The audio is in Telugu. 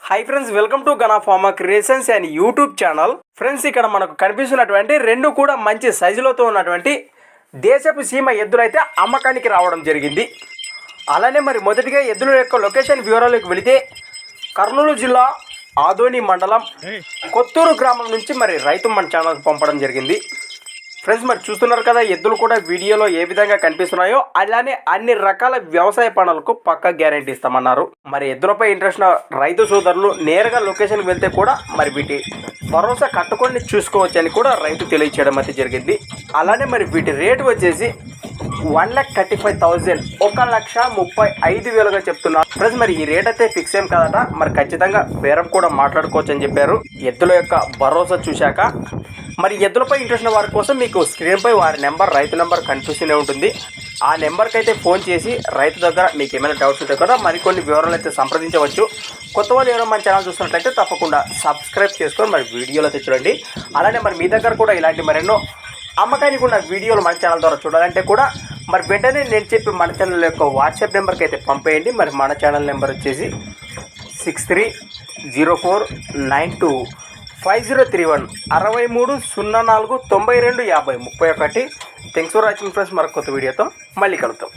Hi friends, welcome to Gana pharma creations and YouTube channel. Friends, ఇక్కడ మనకు కనిపిస్తున్నటువంటి రెండు కూడా మంచి సైజులతో ఉన్నటువంటి దేశపు సీమ ఎద్దులైతే అమ్మకానికి రావడం జరిగింది. అలానే మరి మొదటిగా ఎద్దుల యొక్క లొకేషన్ వివరాలకు వెళితే కర్నూలు జిల్లా ఆదోని మండలం కొత్తూరు గ్రామం నుంచి మరి రైతు మన ఛానల్కి పంపడం జరిగింది. ఫ్రెండ్స్, మరి చూస్తున్నారు కదా, ఎద్దులు కూడా వీడియోలో ఏ విధంగా కనిపిస్తున్నాయో అలానే అన్ని రకాల వ్యవసాయ పనులకు పక్కా గ్యారెంటీ ఇస్తామన్నారు. మరి ఎద్దులపై ఇంట్రెస్ట్ ఉన్న రైతు సోదరులు నేరుగా లొకేషన్కి వెళ్తే కూడా మరి వీటి భరోసా కట్టుకొని చూసుకోవచ్చు అని కూడా రైతు తెలియచేయడం అయితే జరిగింది. అలానే మరి వీటి రేటు వచ్చేసి 1,35,000 1,35,000గా చెప్తున్నారు. ఫ్రెండ్స్, మరి ఈ రేట్ అయితే ఫిక్స్ ఏం కాదట. మరి ఖచ్చితంగా బేరం కూడా మాట్లాడుకోవచ్చు అని చెప్పారు. ఎద్దుల యొక్క భరోసా చూశాక మరి ఎద్దులపై ఇంట్రెస్ట్ ఉన్న వారి కోసం మీకు స్క్రీన్పై వారి నెంబర్, రైతు నెంబర్ కనిపిస్తూనే ఉంటుంది. ఆ నెంబర్కి అయితే ఫోన్ చేసి రైతు దగ్గర మీకు ఏమైనా డౌట్స్ ఉంటాయి కదా మరికొన్ని వివరాలు అయితే సంప్రదించవచ్చు. కొత్త వాళ్ళు ఎవరైనా మన ఛానల్ చూసినట్లయితే తప్పకుండా సబ్స్క్రైబ్ చేసుకొని మరి వీడియోలు అయితే చూడండి. అలానే మరి మీ దగ్గర కూడా ఇలాంటి మరెన్నో అమ్మకానికి ఉన్న వీడియోలు మన ఛానల్ ద్వారా చూడాలంటే కూడా మరి వెంటనే నేను చెప్పి మన ఛానల్ యొక్క వాట్సాప్ నెంబర్కి అయితే పంపేయండి. మరి మన ఛానల్ నెంబర్ వచ్చేసి 6304925031 6304925031. Thanks for watching friends. మరొక కొత్త వీడియోతో మళ్ళీ కలుద్దాం.